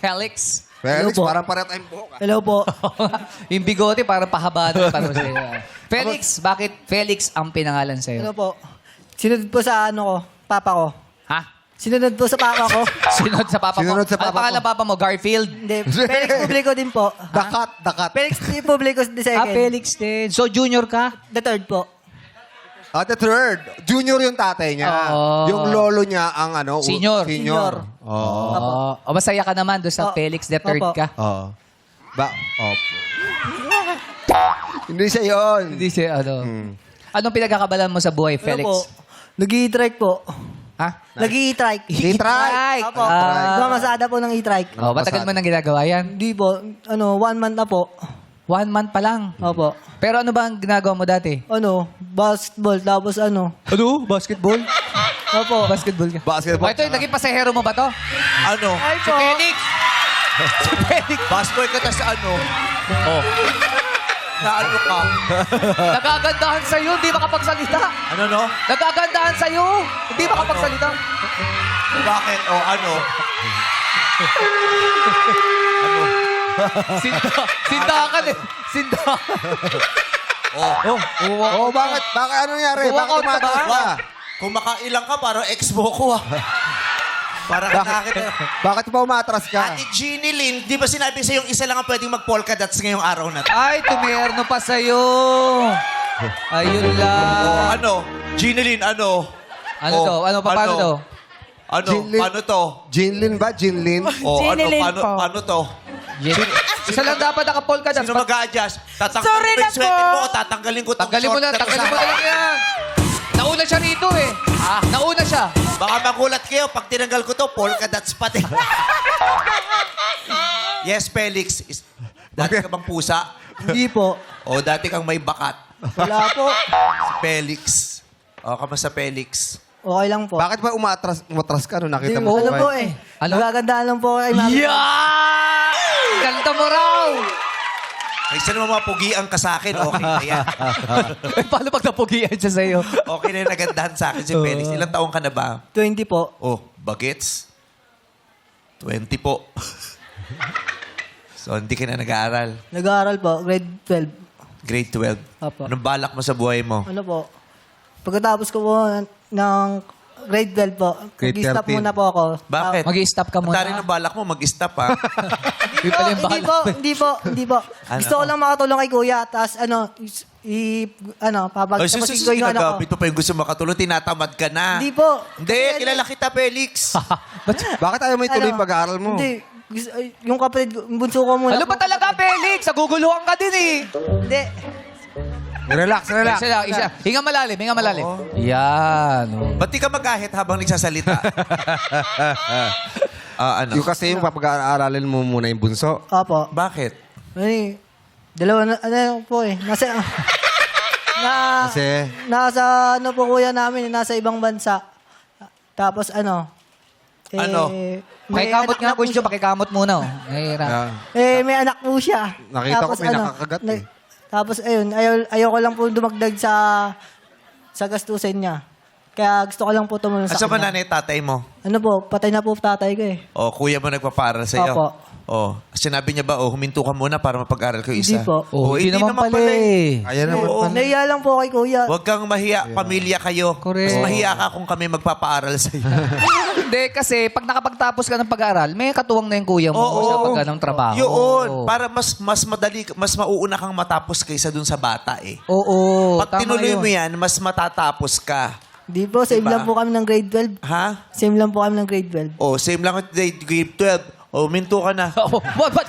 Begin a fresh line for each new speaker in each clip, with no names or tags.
Felix.
Felix,
Hello po.
parang pareho tayong buhok.
Hello po.
Yung bigote parang pahaba na para sa'yo. Felix, bakit Felix ang pinangalan
Hello
sa'yo?
po. Sinunod po sa ano ko, papa ko.
Ha?
Sinunod po sa papa ko.
Sinunod sa papa mo?
Sinunod sa papa
Ano pangalan
ko.
papa mo? Garfield?
Hindi, Felix Publico din po.
Dakat.
Felix Publico the second.
Felix din. So, junior ka?
The third po.
At the third, junior yung tatay niya.
Oo.
Yung lolo niya ang ano?
Senior.
Senior. Oo.
Oh, masaya ka naman doon sa
Opo.
Felix the third
Opo.
ka?
Oo. Opo. Hindi siya yun.
Hindi siya, ano. Anong pinagkakabalan mo sa buhay, Felix?
Ano po? Nag-i-trike po.
Ha?
Nag-i-trike.
E-trike.
Opo.
Ah.
Gumamasada po ng e-trike.
Oh, matagal mo nang ginagawa yan?
Hindi po. 1 month na po.
1 month pa lang.
Opo.
Pero ano ba ang ginagawa mo dati?
Basketball. Tapos
Ano? Basketball?
Opo.
Basketball ka.
Basketball.
Oh, ito, naging pasahero mo ba to?
Ano?
Ay
Si
po.
Felix! Si Felix!
Busboy ka tas ano?
Oh.
Na ano ka?
Nagagandahan sa'yo, hindi makapagsalita.
Ano no?
Nagagandahan sa'yo, hindi makapagsalita.
Bakit? O ano?
Sindakan eh. Sindakan.
Oh, bakit? Bakit ano nangyari? Bakit
Walkout ka ba?
umatras ka?
Kung makailang ka, parang ex-mo ko ah. Parang nakakit.
Bakit pa umatras ka?
Ate Jeannie Lynn, di ba sinabi sa yung isa lang ang pwedeng mag-polka dots ngayong araw na to?
Ay, tumerno pa sa'yo. Ayun lang.
Ano? Jeannie Lynn, ano?
Ano to? Ano pa? Paano to?
Ano?
Jeannie Lynn.
Paano to?
Jinlin ba? Jinlin?
O ano?
Jeannie Lynn
Paano,
po.
paano to?
Isa lang dapat nakapolka dance.
Sino mag-a-adjust?
Sorry
Tatanggalin
na
ko yung sweater
po.
mo o tatanggalin ko tong
Tanggalin mo
short
na,
to
tanggalin
sa
mo na lang yan. Nauna siya rito eh. Nauna siya.
Baka magulat kayo, pag tinanggal ko to, polka dots pa din. Yes, Felix. Dati ka bang pusa?
Hindi po.
O dati kang may bakat?
Wala po.
Si Felix. O, kamusta Felix?
Okay lang po.
Bakit ba umatras ka nung nakita
Hindi,
mo?
ano
si
po
Mike?
eh.
Ano?
Nagagandaan lang po kay mami.
Yeah! Ganda mo raw!
Ay, saan naman mapugian ka sa akin? Okay na yan.
Eh, paano pag napugian siya sa'yo?
Okay na yung nagandahan sa akin si Felix. Ilang taong ka na ba?
20 po.
Oh, bagets? 20 po. So, hindi ka na nag-aaral.
Nag-aaral po. Grade 12.
Grade 12.
Apo.
Anong balak mo sa buhay mo?
Ano po? Pagkatapos ko po ng grade 12 po,
Grade
nag-stop
13.
muna po ako.
Bakit?
Mag-i-stop ka muna.
Tari ng balak mo, mag-stop ha.
Yung pala yung
Hindi
balak.
po. Hindi po.
Ano?
Gusto ko lang makatulong kay kuya. Tapos
Ay,
papagtapusin ko yung ano ko.
ginagapit mo pa yung gusto makatulong, tinatamad ka na.
Hindi po.
Hindi, kilala kita, Felix.
Bakit ayaw mo ituloy yung
Ano?
pag-aaral mo?
Hindi. Yung kapatid ko, yung bunso ko muna.
Ano ba talaga, Felix? Naguguluhan ka din eh.
Hindi.
Relax.
Isa. Hinga malalim. Yan. Oh.
Ba't di ka magkahit habang nagsasalita? Ano?
Yung kasi yung papag-aaralin mo muna yung bunso.
Opo.
Bakit?
Ay, dalawa na, ano po eh.
Kasi?
Nasa, ano po kuya namin, nasa ibang bansa. Tapos
Ano?
Pakikamot
anak
nga,
na po
Kuya Jo.
siya.
Pakikamot muna. Oh. Mahirap.
May anak po siya.
Nakita ko may nakakagat eh.
Tapos ayun, ayaw ko lang po dumagdag sa gastusin niya. Kaya gusto ko lang po tumulong sa
Asa ba
kanya.
nanay tatay mo?
Ano po, patay na po tatay ko eh.
O, kuya mo nagpaparal sa'yo?
Opo.
O, sinabi niya ba, huminto ka muna para mapag-aral ko isa?
Hindi po.
Oh, hindi naman pala eh.
Ayan naman.
Oo.
Nahiya lang po kay kuya.
Huwag kang mahiya, pamilya kayo.
Correct.
Mas mahiya ka kung kami magpapaaral sa'yo.
Hindi, kasi pag nakapagtapos ka ng pag-aaral, may katuwang na yung kuya mo sa pag ng trabaho.
Yun.
Oo.
Para mas madali, mas mauuna kang matapos kaysa dun sa bata eh.
Oo.
Pag
tama
tinuloy
yun.
mo yan, mas matatapos ka.
Di po, same
Diba?
lang po kami ng grade 12.
Ha?
Same lang po kami ng grade 12.
O, same lang with grade 12. O, minto ka na.
Oo. Ba't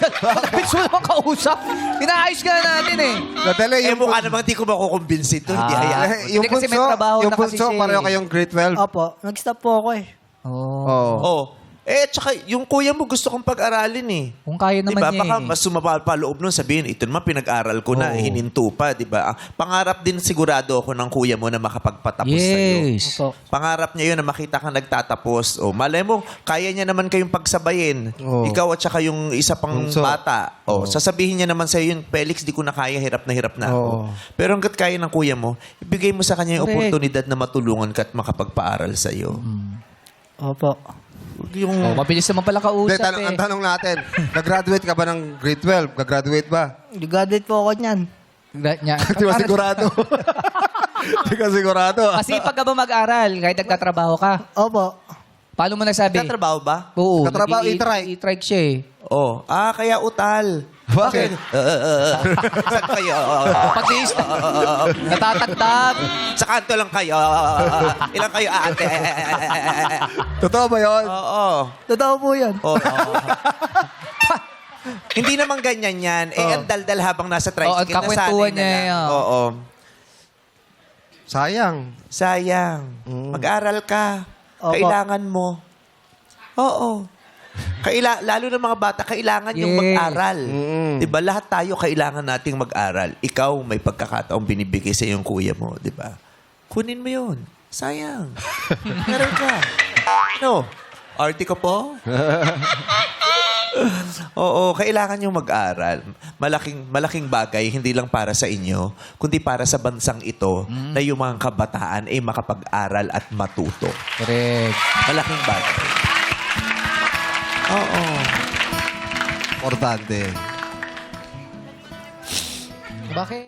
bitch mo naman kausap? Inaayos ka na natin eh.
Nadali,
Eh,
yung
mukha naman di ko makukumbinsi ito. Hindi
Ah.
hayaan.
yung
Hindi, kasi may
bunso,
trabaho
yung
na kasi
bunso,
siya eh.
pareho kayong grade 12.
Opo, nag-stop po ako eh.
Oo.
Oo.
Oh. Eh, tsaka yung kuya mo gusto kong pag-aralin eh.
Kung kaya naman
Diba?
niya
Baka
eh.
mas sumaba pa loob nun sabihin, ito naman pinag-aral ko na,
Oo.
hininto pa, di ba? Pangarap din sigurado ako ng kuya mo na makapagpatapos sa'yo.
Yes.
Opo.
Pangarap niya yun na makita kang nagtatapos. O, malay mo, kaya niya naman kayong pagsabayin.
Oo.
Ikaw at saka yung isa pang
Bunso.
bata. O, sasabihin niya naman sa'yo yun, Felix, di ko na kaya, hirap na ako.
Oo.
Pero hanggat kaya ng kuya mo, ibigay mo sa kanya yung
Correct.
oportunidad na matulungan ka at makapagpaaral sa'yo.
Opo.
Yung...
Oh, mabilis naman pala
Hindi,
kausap
ang
eh.
tanong natin, nag-graduate ka ba ng grade 12? Nag-graduate ba?
Graduate po ako niyan.
Di ba sigurado? Di ka sigurado.
Masipag ka ba mag-aral kahit nagtatrabaho ka?
Opo.
Paano mo nagsabi?
Nagtatrabaho ba?
Oo.
Nagtatrabaho,
nag-i- i-trike siya eh.
Oh. Kaya utal.
Bakit?
Saan kayo?
Pag-iis natatagtag.
Sa kanto lang kayo. Ilan kayo, ate?
Totoo ba yun?
Oo.
Totoo po yan.
Oo. Hindi naman ganyan yan. Ang daldal habang nasa tricycle.
Oo, kakwentuhan
nasanay na
niya
lang.
yan.
Oo.
Sayang.
Sayang. Mag-aral ka.
Opo.
Kailangan mo. Oo. Lalo ng mga bata, kailangan yung
Yes.
mag-aral. Diba? Lahat tayo kailangan nating mag-aral. Ikaw, may pagkakataong binibigay sa iyong kuya mo. Diba? Kunin mo yun. Sayang. Meron ka. No? Arty ka po? Oo, kailangan yung mag-aral. Malaking bagay, hindi lang para sa inyo, kundi para sa bansang ito na yung mga kabataan ay makapag-aral at matuto.
Correct.
Malaking bagay. Oo.
Importante.
Bakit?